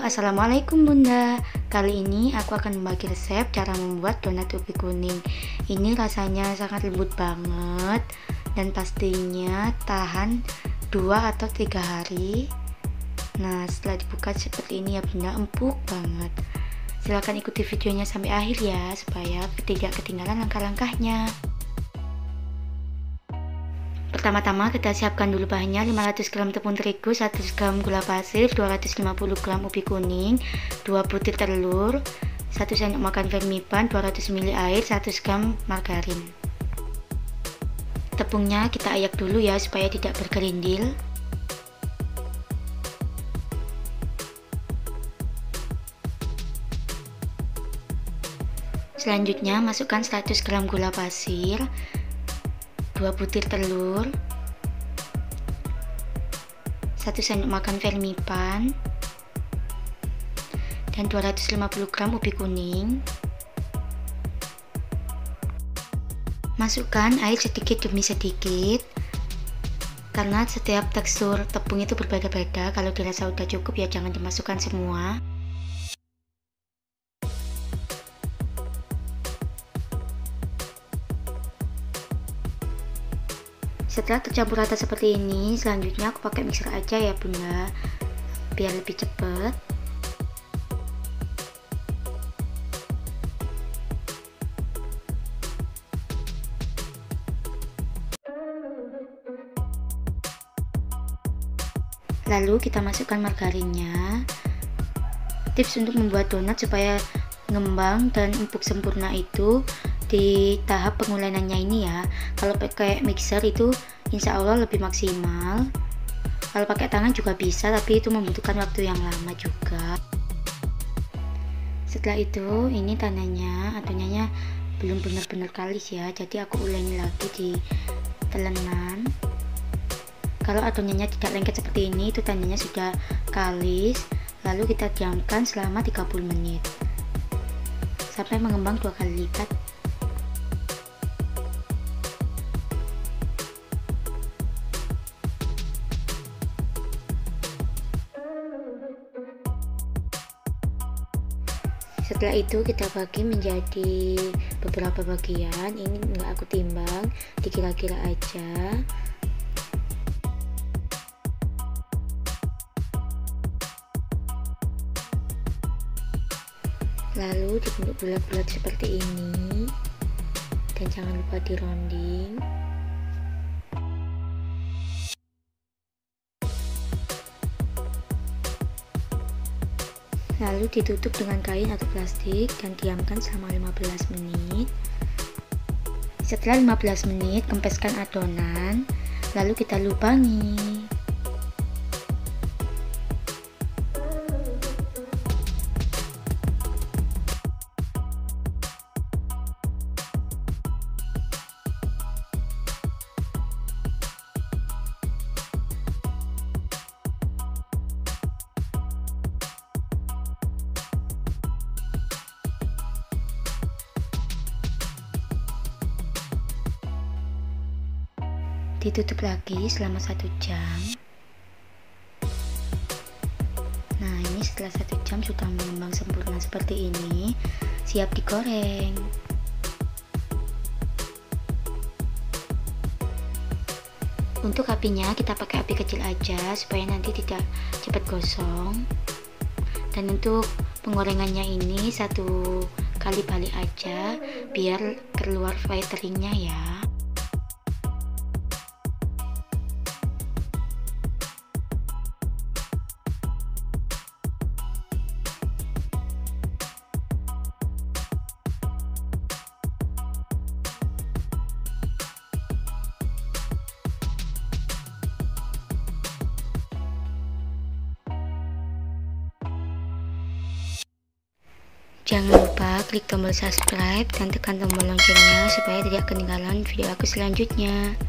Assalamualaikum Bunda. Kali ini aku akan membagi resep cara membuat donat ubi kuning. Ini rasanya sangat lembut banget dan pastinya tahan 2 atau 3 hari. Nah, setelah dibuka seperti ini ya Bunda, empuk banget. Silahkan ikuti videonya sampai akhir ya, supaya tidak ketinggalan langkah-langkahnya. Pertama-tama kita siapkan dulu bahannya: 500 gram tepung terigu, 100 gram gula pasir, 250 gram ubi kuning, 2 butir telur, 1 sendok makan vermipan, 200 ml air, 100 gram margarin. Tepungnya kita ayak dulu ya supaya tidak bergerindil. Selanjutnya masukkan 100 gram gula pasir, 2 butir telur, 1 sendok makan vermipan, dan 250 gram ubi kuning. Masukkan air sedikit demi sedikit, karena setiap tekstur tepung itu berbeda-beda. Kalau dirasa udah cukup ya jangan dimasukkan semua. Setelah tercampur rata seperti ini, selanjutnya aku pakai mixer aja ya Bunda, biar lebih cepet. Lalu kita masukkan margarinnya. Tips untuk membuat donat supaya ngembang dan empuk sempurna itu di tahap pengulenannya ini ya. Kalau pakai mixer itu insya Allah lebih maksimal. Kalau pakai tangan juga bisa, tapi itu membutuhkan waktu yang lama juga. Setelah itu ini adonannya belum benar-benar kalis ya, jadi aku ulangi lagi di telenan. Kalau adonannya tidak lengket seperti ini, itu tandanya sudah kalis. Lalu kita diamkan selama 30 menit sampai mengembang 2 kali lipat. Setelah itu kita bagi menjadi beberapa bagian. Ini enggak aku timbang, dikira-kira aja. Lalu dibentuk bulat-bulat seperti ini, dan jangan lupa dironding. Lalu ditutup dengan kain atau plastik dan diamkan selama 15 menit. Setelah 15 menit, kempeskan adonan, lalu kita lubangi. Ditutup lagi selama 1 jam. Nah, ini setelah 1 jam sudah mengembang sempurna seperti ini, siap digoreng. Untuk apinya kita pakai api kecil aja supaya nanti tidak cepat gosong. Dan untuk penggorengannya ini 1 kali balik aja biar keluar fighteringnya ya. Jangan lupa klik tombol subscribe dan tekan tombol loncengnya supaya tidak ketinggalan video aku selanjutnya.